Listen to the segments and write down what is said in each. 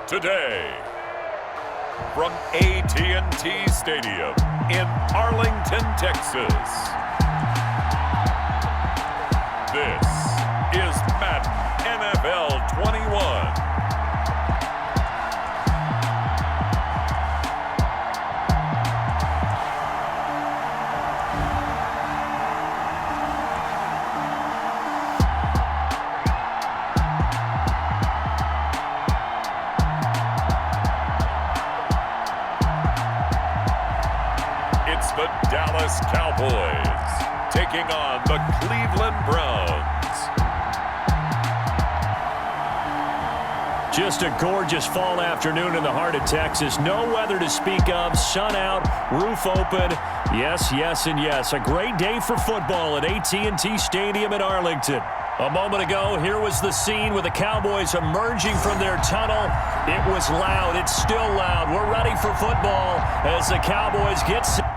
today. From AT&T Stadium in Arlington, Texas. This is Madden NFL 21. It's the Dallas Cowboys taking on the Cleveland Browns. Just a gorgeous fall afternoon in the heart of Texas. No weather to speak of. Sun out, roof open. Yes, yes, and yes. A great day for football at AT&T Stadium in Arlington. A moment ago, here was the scene with the Cowboys emerging from their tunnel. It was loud. It's still loud. We're ready for football as the Cowboys get set.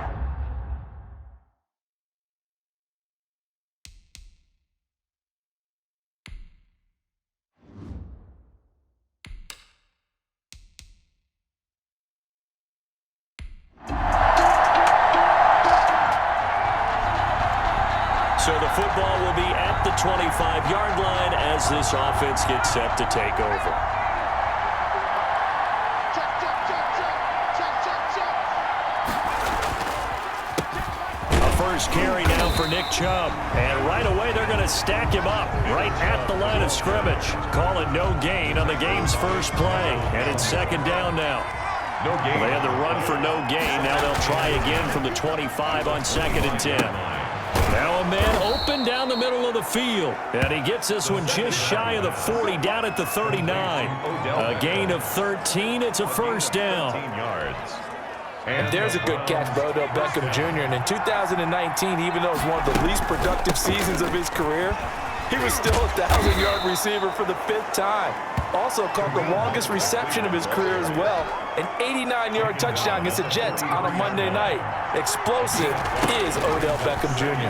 So the football will be at the 25-yard line as this offense gets set to take over. A first carry now for Nick Chubb. And right away they're going to stack him up right at the line of scrimmage. Call it no gain on the game's first play. And it's second down now. No gain. They had the run for no gain. Now they'll try again from the 25 on 2nd and 10. Now a man open down the middle of the field. And he gets this one just shy of the 40, down at the 39. A gain of 13. It's a first down. And there's a good catch by Odell Beckham Jr. And in 2019, even though it was one of the least productive seasons of his career, he was still a 1,000-yard receiver for the 5th time. Also caught the longest reception of his career as well. An 89-yard touchdown against the Jets on a Monday night. Explosive is Odell Beckham Jr.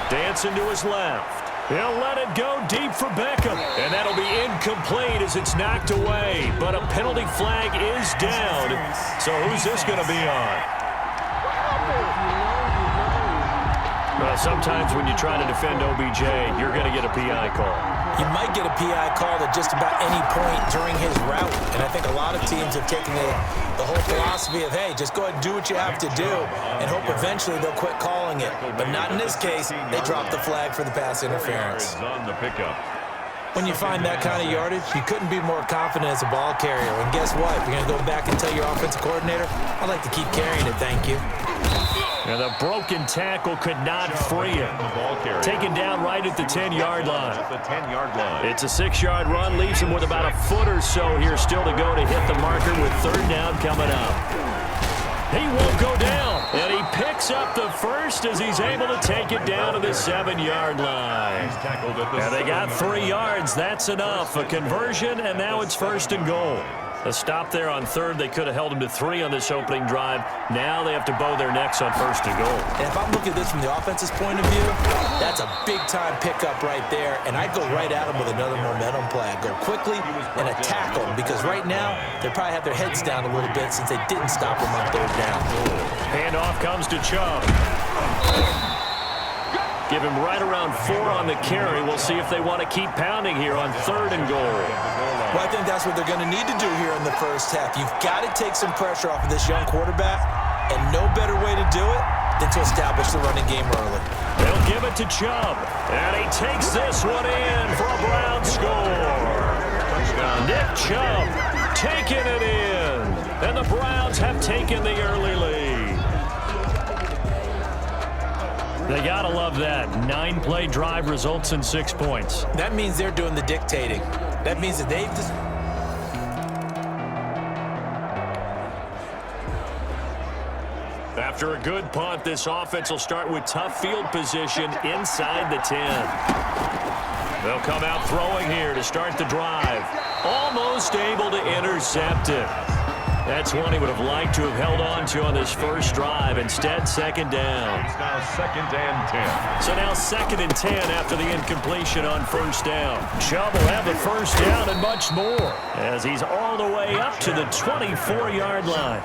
Dancing to his left. He'll let it go deep for Beckham. And that'll be incomplete as it's knocked away. But a penalty flag is down. So who's this going to be on? Well, sometimes when you try to defend OBJ, you're going to get a PI call. You might get a PI called at just about any point during his route. And I think a lot of teams have taken the whole philosophy of, hey, just go ahead and do what you have to do and hope eventually they'll quit calling it. But not in this case. They dropped the flag for the pass interference. When you find that kind of yardage, you couldn't be more confident as a ball carrier. And guess what? You're going to go back and tell your offensive coordinator, I'd like to keep carrying it, thank you. And the broken tackle could not free him. Taken down right at the 10-yard line. It's a 6-yard run, leaves him with about a foot or so here still to go to hit the marker with 3rd down coming up. He won't go down, and he picks up the first as he's able to take it down to the 7-yard line. And they got 3 yards. That's enough. A conversion, and now it's 1st and goal. A stop there on 3rd. They could have held him to 3 on this opening drive. Now they have to bow their necks on 1st and goal. And if I'm looking at this from the offense's point of view, that's a big-time pickup right there. And I'd go right at him with another momentum play. I'd go quickly and attack him because right now they probably have their heads down a little bit since they didn't stop him on 3rd down. Handoff comes to Chubb. Give him right around 4 on the carry. We'll see if they want to keep pounding here on 3rd and goal. Well, I think that's what they're going to need to do here in the first half. You've got to take some pressure off of this young quarterback, and no better way to do it than to establish the running game early. They'll give it to Chubb, and he takes this one in for a Brown score. Nick Chubb taking it in, and the Browns have taken the early lead. They got to love that. 9-play drive results in 6 points. That means they're doing the dictating. That means that they've just... After a good punt, this offense will start with tough field position inside the 10. They'll come out throwing here to start the drive. Almost able to intercept it. That's one he would have liked to have held on to on this first drive. Instead, second down. It's now 2nd and 10. So now 2nd and 10 after the incompletion on first down. Chubb will have the first down and much more as he's all the way up to the 24-yard line.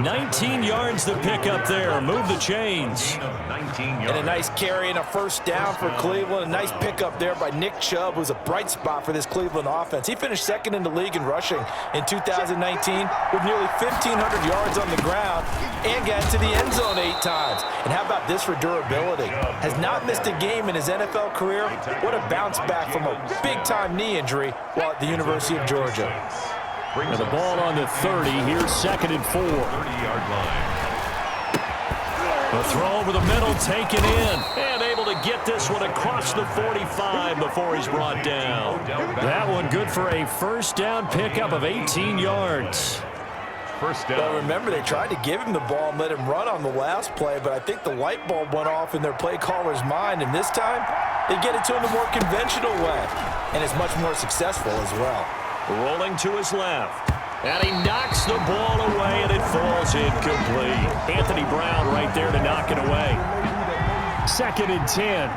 19 yards to pick up there. Move the chains. And a nice carry and a first down for Cleveland. A nice pickup there by Nick Chubb, who's a bright spot for this Cleveland offense. He finished 2nd in the league in rushing in 2019 with nearly 1,500 yards on the ground and got to the end zone 8 times. And how about this for durability? Has not missed a game in his NFL career. What a bounce back from a big-time knee injury while at the University of Georgia. And the ball on the 30. Here's 2nd and 4. 30-yard line. The throw over the middle, taken in, and able to get this one across the 45 before he's brought down. That one good for a first down pickup of 18 yards. First down. Well, remember, they tried to give him the ball and let him run on the last play, but I think the light bulb went off in their play caller's mind, and this time they get it to him the more conventional way, and it's much more successful as well. Rolling to his left. And he knocks the ball away, and it falls incomplete. Anthony Brown right there to knock it away. 2nd and 10.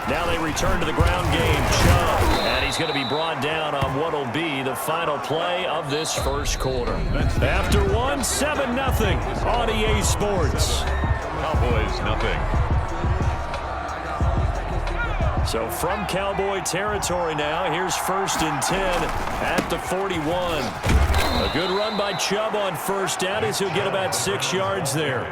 Now they return to the ground game. Chubb. And he's going to be brought down on what will be the final play of this first quarter. After one, 7-0 on EA Sports. Cowboys, nothing. So from Cowboy territory now, here's 1st and 10 at the 41. A good run by Chubb on first down as he'll get about 6 yards there.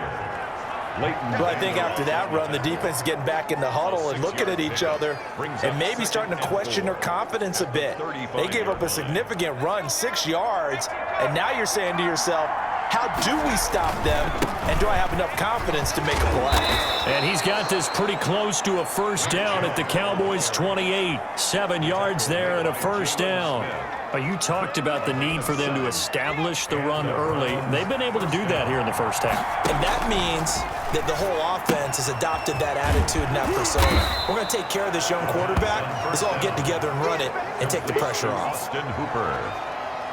But I think after that run, the defense is getting back in the huddle and looking at each other and maybe starting to question their confidence a bit. They gave up a significant run, 6 yards, and now you're saying to yourself, how do we stop them, and do I have enough confidence to make a play? And he's got this pretty close to a first down at the Cowboys' 28. 7 yards there and a first down. You talked about the need for them to establish the run early. They've been able to do that here in the first half. And that means that the whole offense has adopted that attitude and that persona. We're going to take care of this young quarterback. Let's all get together and run it and take the pressure off. Austin Hooper.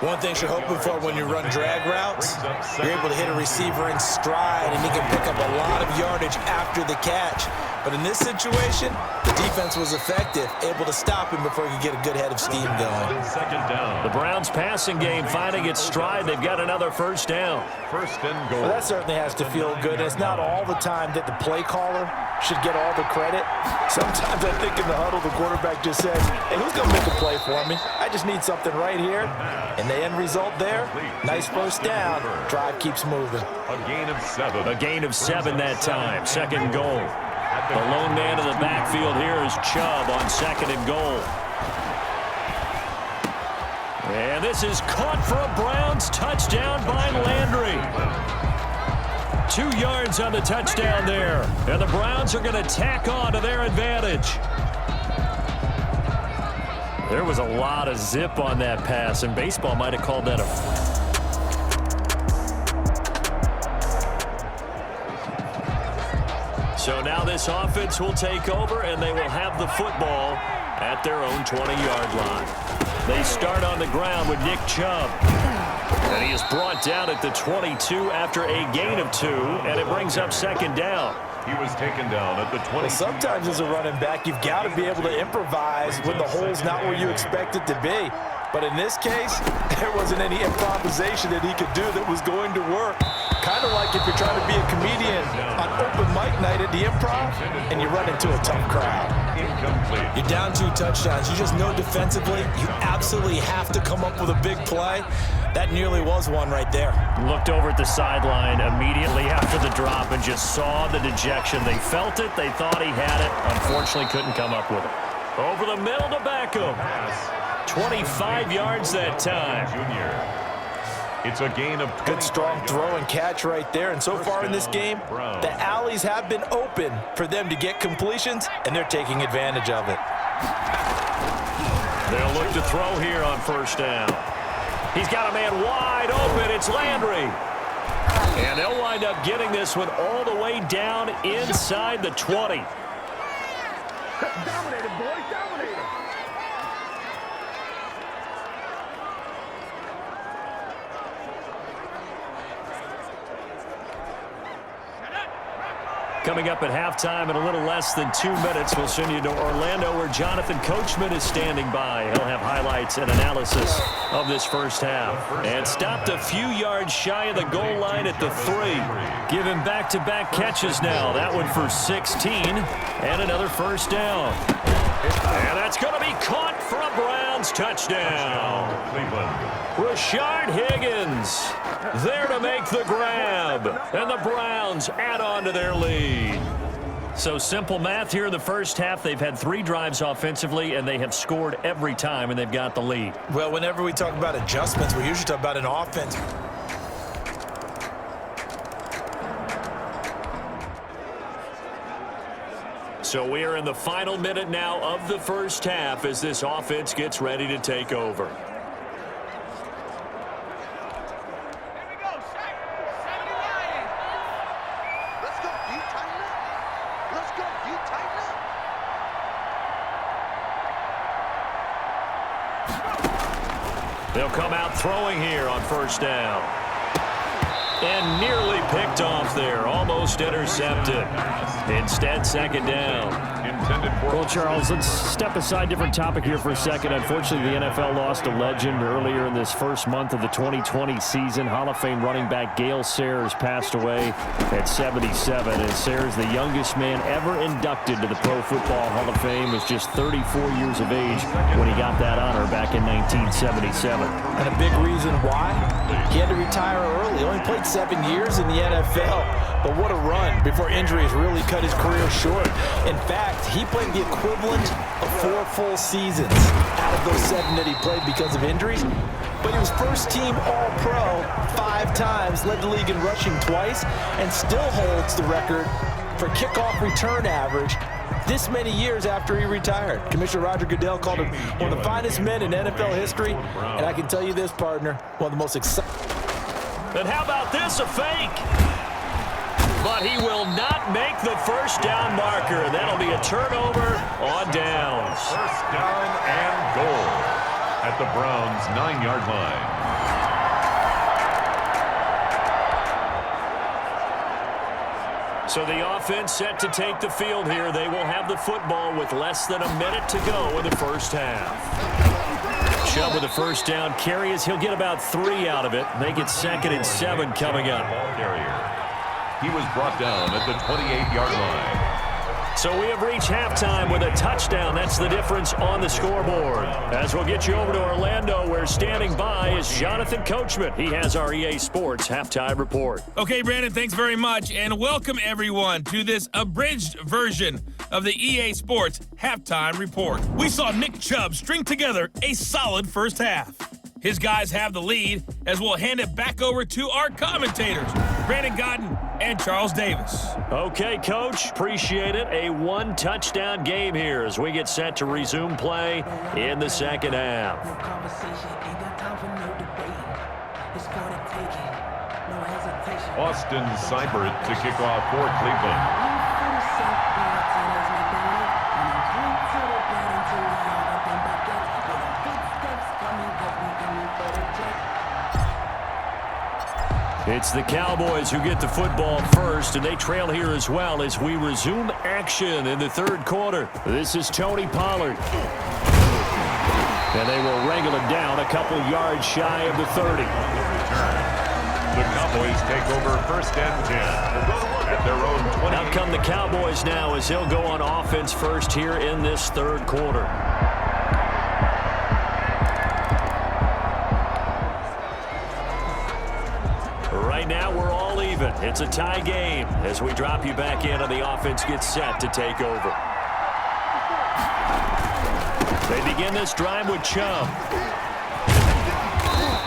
One thing you're hoping for when you run drag routes, you're able to hit a receiver in stride, and he can pick up a lot of yardage after the catch. But in this situation, the defense was effective, able to stop him before he could get a good head of steam going. 2nd down. The Browns passing game finding its stride. They've got another first down. 1st and goal. Well, that certainly has to feel good. It's not all the time that the play caller should get all the credit. Sometimes I think in the huddle, the quarterback just says, hey, who's going to make a play for me? I just need something right here. And the end result there, nice first down. Drive keeps moving. A gain of 7. A gain of 7 that time. 2nd goal. The lone man in the backfield here is Chubb on 2nd and goal. And this is caught for a Browns touchdown by Landry. 2 yards on the touchdown there. And the Browns are going to tack on to their advantage. There was a lot of zip on that pass, and baseball might have called that a... So now this offense will take over, and they will have the football at their own 20-yard line. They start on the ground with Nick Chubb. And he is brought down at the 22 after a gain of 2, and it brings up 2nd down. He was taken down at the 20. Well, sometimes as a running back, you've got to be able to improvise when the hole's not where you expect it to be. But in this case, there wasn't any improvisation that he could do that was going to work. Kind of like if you're trying to be a comedian on open mic night at the Improv and you run into a tough crowd. Incomplete. You're down 2 touchdowns. You just know defensively you absolutely have to come up with a big play. That nearly was one right there. Looked over at the sideline immediately after the drop and just saw the dejection. They felt it. They thought he had it. Unfortunately, couldn't come up with it. Over the middle to Beckham. 25 yards that time. Junior. It's a gain of 20. Good strong throw and catch right there. And so far in this game, the alleys have been open for them to get completions, and they're taking advantage of it. They'll look to throw here on first down. He's got a man wide open. It's Landry. And they'll wind up getting this one all the way down inside the 20. Dominated, boys, dominated. Coming up at halftime in a little less than 2 minutes, we'll send you to Orlando where Jonathan Coachman is standing by. He'll have highlights and analysis of this first half. And stopped a few yards shy of the goal line at the 3. Give him back-to-back catches now. That one for 16 and another first down. And that's going to be caught for a Browns touchdown. Rashard Higgins there to make the grab. And the Browns add on to their lead. So simple math here in the first half. They've had 3 drives offensively, and they have scored every time, and they've got the lead. Well, whenever we talk about adjustments, we usually talk about an offense. So we are in the final minute now of the first half as this offense gets ready to take over. Here we go, 79. Let's go, you tighten up. Let's go, you tighten up. They'll come out throwing here on first down. And nearly picked off there. Almost intercepted. Instead, second down. Well, Charles, let's step aside, different topic here for a second. Unfortunately, the NFL lost a legend earlier in this first month of the 2020 season. Hall of Fame running back Gale Sayers passed away at 77. And Sayers, the youngest man ever inducted to the Pro Football Hall of Fame, was just 34 years of age when he got that honor back in 1977. And a big reason why? He had to retire early. He only played 7 years in the NFL. But what a run before injuries really cut his career short. In fact, he played the equivalent of 4 full seasons out of those 7 that he played because of injuries. But he was first-team All-Pro 5 times, led the league in rushing twice, and still holds the record for kickoff return average this many years after he retired. Commissioner Roger Goodell called him one of the finest men in NFL history. And I can tell you this, partner, one of the most exciting. And how about this, a fake? But he will not make the first down marker. That'll be a turnover on downs. First down and goal at the Browns' 9-yard line. So the offense set to take the field here. They will have the football with less than a minute to go in the first half. Chubb with a first down carry as he'll get about 3 out of it. Make it 2nd and 7 coming up. He was brought down at the 28-yard line. So we have reached halftime with a touchdown. That's the difference on the scoreboard. As we'll get you over to Orlando, where standing by is Jonathan Coachman. He has our EA Sports halftime report. Okay, Brandon, thanks very much, and welcome everyone to this abridged version of the EA Sports halftime report. We saw Nick Chubb string together a solid first half. His guys have the lead as we'll hand it back over to our commentators, Brandon Godden and Charles Davis. Okay, Coach, appreciate it. A 1-touchdown game here as we get set to resume play in the second half. Austin Seibert to kick off for Cleveland. It's the Cowboys who get the football first, and they trail here as well as we resume action in the third quarter. This is Tony Pollard. And they will wrangle it down a couple yards shy of the 30. The Cowboys take over 1st and 10 at their own 20. Out come the Cowboys now as they'll go on offense first here in this third quarter. Right now, we're all even. It's a tie game as we drop you back in and the offense gets set to take over. They begin this drive with Chubb.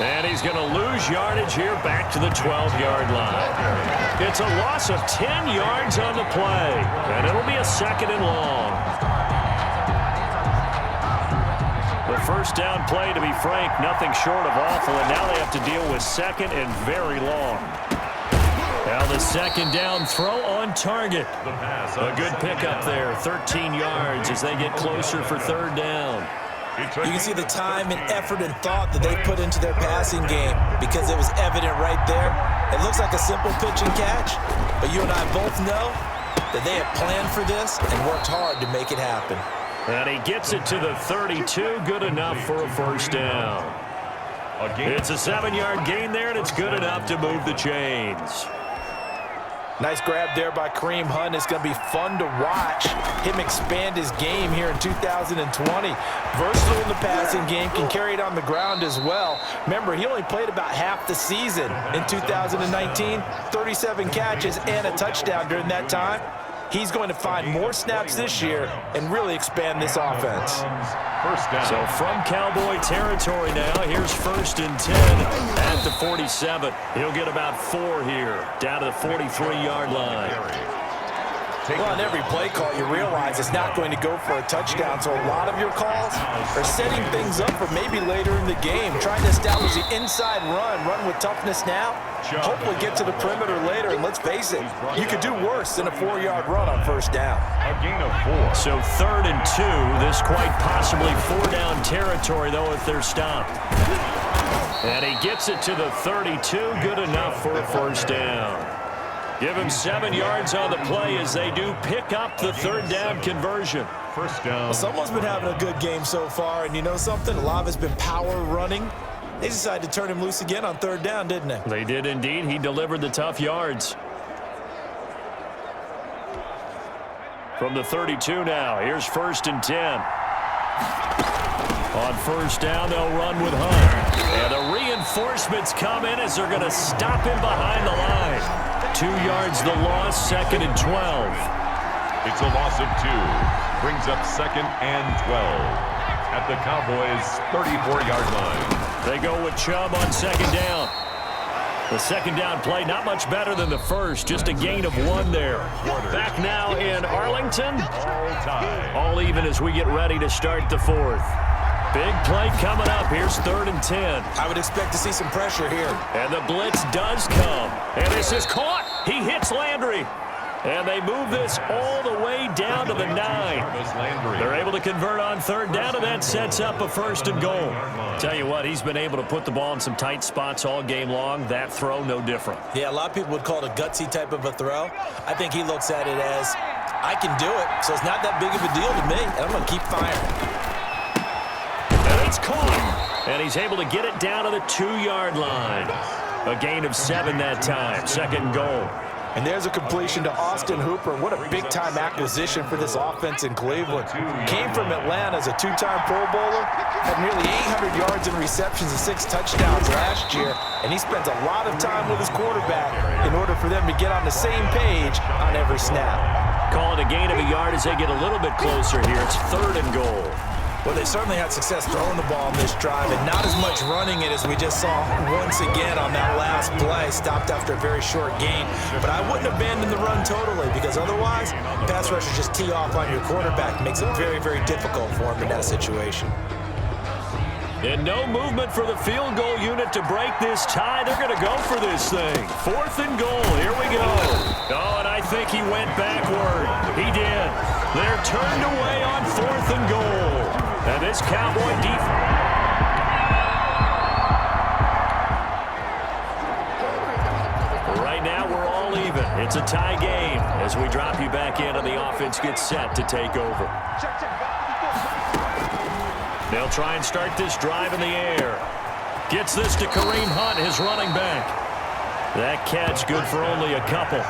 And he's going to lose yardage here back to the 12-yard line. It's a loss of 10 yards on the play, and it'll be a 2nd and long. The first down play, to be frank, nothing short of awful, and now they have to deal with 2nd and very long. Now the 2nd down throw on target. A good pickup there, 13 yards as they get closer for 3rd down. You can see the time and effort and thought that they put into their passing game because it was evident right there. It looks like a simple pitch and catch, but you and I both know that they have planned for this and worked hard to make it happen. And he gets it to the 32. Good enough for a first down. It's a 7-yard gain there, and it's good enough to move the chains. Nice grab there by Kareem Hunt. It's going to be fun to watch him expand his game here in 2020. Versatile in the passing game, can carry it on the ground as well. Remember, he only played about half the season in 2019, 37 catches and a touchdown during that time. He's going to find more snaps this year and really expand this offense. First down. So from Cowboy territory now, here's 1st and 10 at the 47. He'll get about 4 here, down to the 43-yard line. Well, on every play call, you realize it's not going to go for a touchdown, so a lot of your calls are setting things up for maybe later in the game, trying to establish the inside run with toughness now, hopefully get to the perimeter later, and let's face it, you could do worse than a 4-yard run on first down. A gain of 4. So 3rd and 2, this quite possibly 4-down territory, though, if they're stopped. And he gets it to the 32, good enough for a first down. Give him 7 yards on the play as they do pick up the 3rd down conversion. First down. Well, someone's been having a good game so far, and you know something? A lot of it's been power running. They decided to turn him loose again on 3rd down, didn't they? They did indeed. He delivered the tough yards. From the 32 now, here's 1st and 10. On first down, they'll run with Hunt. And the reinforcements come in as they're going to stop him behind the line. 2 yards the loss, 2nd and 12. It's a loss of 2. Brings up 2nd and 12 at the Cowboys' 34-yard line. They go with Chubb on 2nd down. The 2nd down play, not much better than the first, just a gain of 1 there. Back now in Arlington. All tied. All even as we get ready to start the 4th. Big play coming up. Here's 3rd and 10. I would expect to see some pressure here. And the blitz does come. And this is caught. He hits Landry. And they move this all the way down to the 9. They're able to convert on 3rd down, and that sets up a 1st and goal. Tell you what, he's been able to put the ball in some tight spots all game long. That throw, no different. Yeah, a lot of people would call it a gutsy type of a throw. I think he looks at it as, I can do it, so it's not that big of a deal to me, and I'm going to keep firing. And it's caught. And he's able to get it down to the 2-yard line. A gain of 7 that time. 2nd goal. And there's a completion to Austin Hooper. What a big-time acquisition for this offense in Cleveland. Came from Atlanta as a 2-time Pro Bowler. Had nearly 800 yards in receptions and 6 touchdowns last year. And he spends a lot of time with his quarterback in order for them to get on the same page on every snap. Call it a gain of a yard as they get a little bit closer here. It's 3rd and goal. Well, they certainly had success throwing the ball on this drive, and not as much running it as we just saw once again on that last play. Stopped after a very short gain. But I wouldn't abandon the run totally, because otherwise, pass rushers just tee off on your quarterback. Makes it very, very difficult for him in that situation. And no movement for the field goal unit to break this tie. They're going to go for this thing. 4th and goal. Here we go. Oh, and I think he went backward. He did. They're turned away on 4th and goal. And this Cowboy defense. Right now, we're all even. It's a tie game as we drop you back in and the offense gets set to take over. They'll try and start this drive in the air. Gets this to Kareem Hunt, his running back. That catch good for only a couple.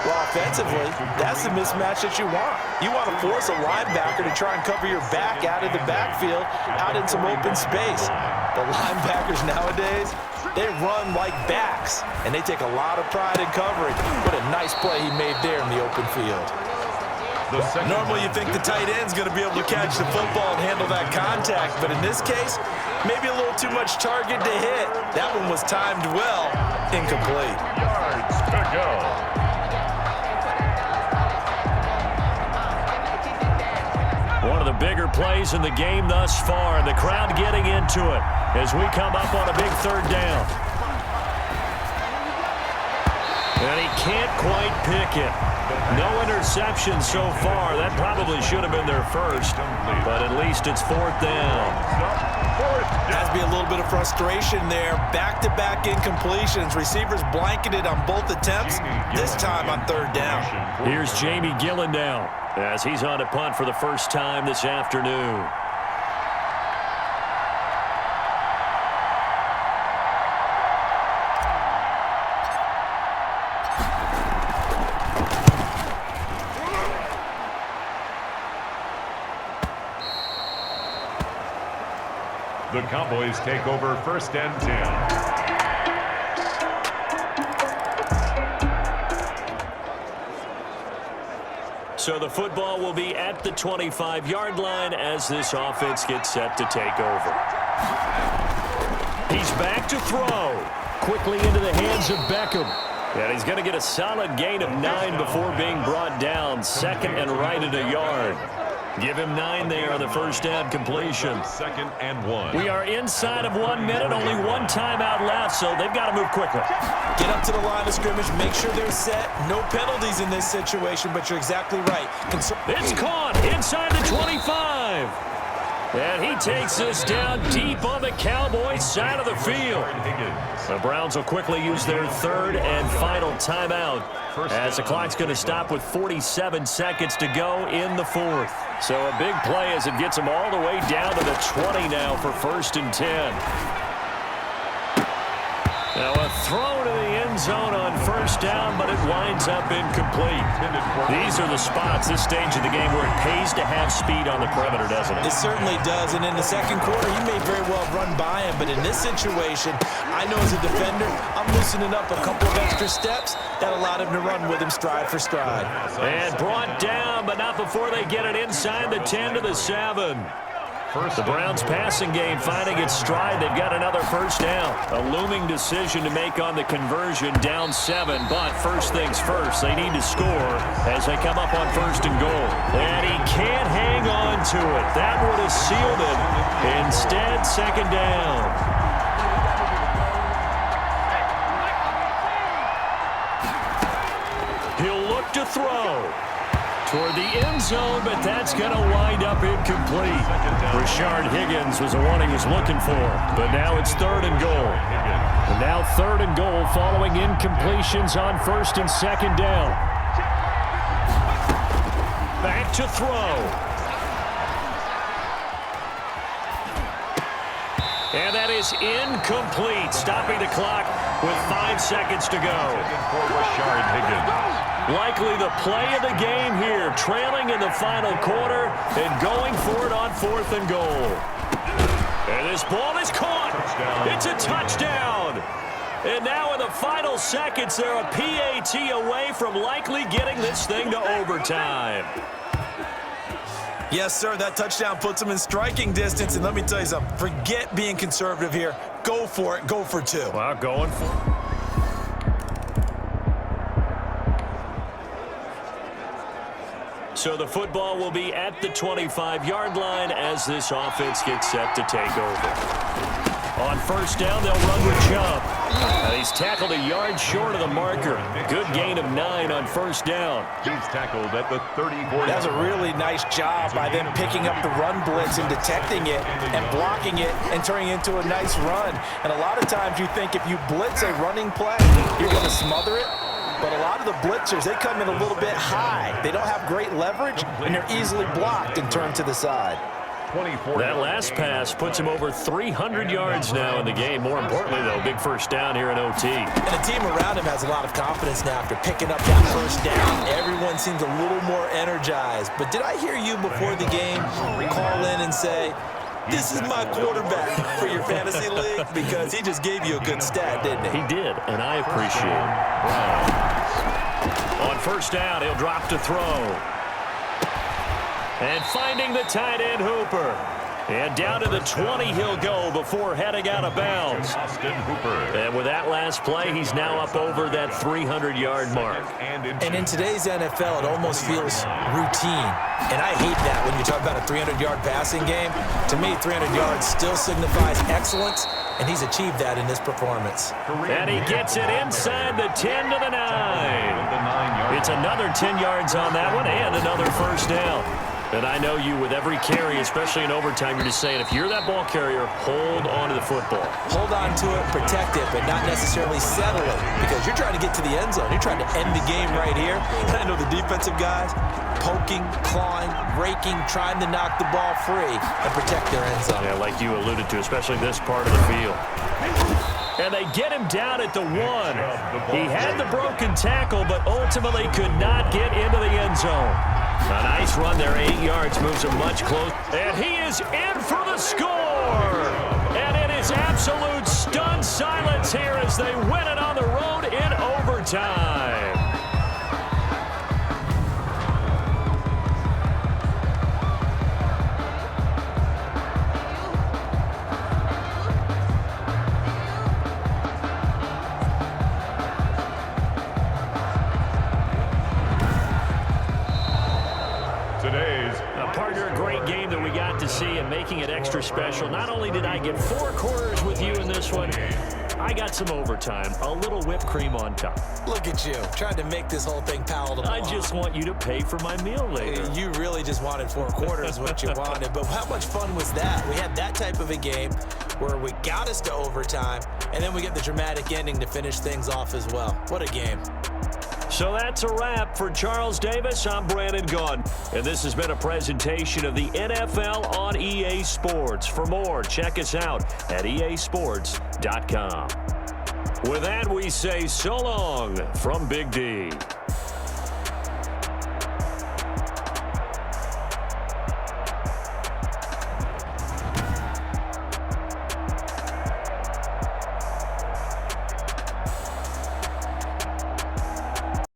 Well, offensively, that's the mismatch that you want. You want to force a linebacker to try and cover your back out of the backfield, out in some open space. The linebackers nowadays, they run like backs, and they take a lot of pride in covering. What a nice play he made there in the open field. Normally you think the tight end's going to be able to catch the football and handle that contact, but in this case, maybe a little too much target to hit. That one was timed well, incomplete. Yards to go. One of the bigger plays in the game thus far, and the crowd getting into it as we come up on a big 3rd down. And he can't quite pick it. No interceptions so far. That probably should have been their first, but at least it's 4th down. Has to be a little bit of frustration there. Back-to-back incompletions. Receivers blanketed on both attempts, this time on 3rd down. Here's Jamie Gillen now as he's on to punt for the first time this afternoon. The Cowboys take over 1st and 10. So the football will be at the 25-yard line as this offense gets set to take over. He's back to throw. Quickly into the hands of Beckham. And he's going to get a solid gain of 9 before being brought down. 2nd and right at a yard. Give him 9 there on the first down completion. 2nd and 1. We are inside of 1 minute. Only 1 timeout left, so they've got to move quickly. Get up to the line of scrimmage. Make sure they're set. No penalties in this situation, but you're exactly right. It's caught inside the 25. And he takes this down deep on the Cowboys side of the field. The Browns will quickly use their 3rd and final timeout as the clock's going to stop with 47 seconds to go in the 4th. So a big play as it gets them all the way down to the 20 now for 1st and 10. Now a throw to the end zone on 1st down, but it winds up incomplete. These are the spots, this stage of the game, where it pays to have speed on the perimeter, doesn't it? It certainly does, and in the 2nd quarter, he may very well run by him, but in this situation, I know as a defender, I'm loosening up a couple of extra steps that allowed him to run with him stride for stride. And brought down, but not before they get it inside the 10 to the 7. The Browns passing game finding its stride. They've got another 1st down. A looming decision to make on the conversion, down 7. But first things first, they need to score as they come up on 1st and goal. And he can't hang on to it. That would have sealed it. Instead, 2nd down. He'll look to throw toward the end zone, but that's going to wind up incomplete. Rashard Higgins was the one he was looking for, but now it's 3rd and goal. And now 3rd and goal following incompletions on 1st and 2nd down. Back to throw. And that is incomplete, stopping the clock with 5 seconds to go. For Rashard Higgins. Likely the play of the game here, trailing in the final quarter and going for it on 4th and goal. And this ball is caught. It's a touchdown. And now in the final seconds, they're a PAT away from likely getting this thing to overtime. Yes, sir, that touchdown puts them in striking distance, and let me tell you something. Forget being conservative here. Go for it. Go for 2. Well, going for it. So the football will be at the 25-yard line as this offense gets set to take over. On 1st down, they'll run with Chubb. And he's tackled a yard short of the marker. Good gain of 9 on 1st down. He's tackled at the 34. That's a really nice job by them picking up the run blitz and detecting it and blocking it and turning it into a nice run. And a lot of times you think if you blitz a running play, you're going to smother it. But a lot of the blitzers, they come in a little bit high. They don't have great leverage, and they're easily blocked and turned to the side. That last pass puts him over 300 yards now in the game. More importantly, though, big 1st down here in OT. And the team around him has a lot of confidence now after picking up that 1st down. Everyone seems a little more energized. But did I hear you before the game call in and say, this is my quarterback for your fantasy league? Because he just gave you a good stat, didn't he? He did, and I appreciate it. On 1st down, he'll drop to throw. And finding the tight end, Hooper. And down to the 20 he'll go before heading out of bounds. And with that last play, he's now up over that 300-yard mark. And in today's NFL, it almost feels routine. And I hate that when you talk about a 300-yard passing game. To me, 300 yards still signifies excellence, and he's achieved that in this performance. And he gets it inside the 10 to the 9. 9-yard It's another 10 yards on that one and another first down. And I know you with every carry, especially in overtime, you're just saying if you're that ball carrier, hold on to the football. Hold on to it, protect it, but not necessarily settle it because you're trying to get to the end zone. You're trying to end the game right here. And I know the defensive guys poking, clawing, raking, trying to knock the ball free and protect their end zone. Yeah, like you alluded to, especially this part of the field. And they get him down at the 1. He had the broken tackle, but ultimately could not get into the end zone. A nice run there, 8 yards, moves him much closer. And he is in for the score. And it is absolute stunned silence here as they win it on the road in overtime. And making it extra special. Not only did I get 4 quarters with you in this one, I got some overtime, a little whipped cream on top. Look at you, trying to make this whole thing palatable. I just want you to pay for my meal later. You really just wanted 4 quarters, what you wanted. But how much fun was that? We had that type of a game where we got us to overtime, and then we get the dramatic ending to finish things off as well. What a game. So that's a wrap for Charles Davis. I'm Brandon Gaudin, and this has been a presentation of the NFL on EA Sports. For more, check us out at easports.com. With that, we say so long from Big D.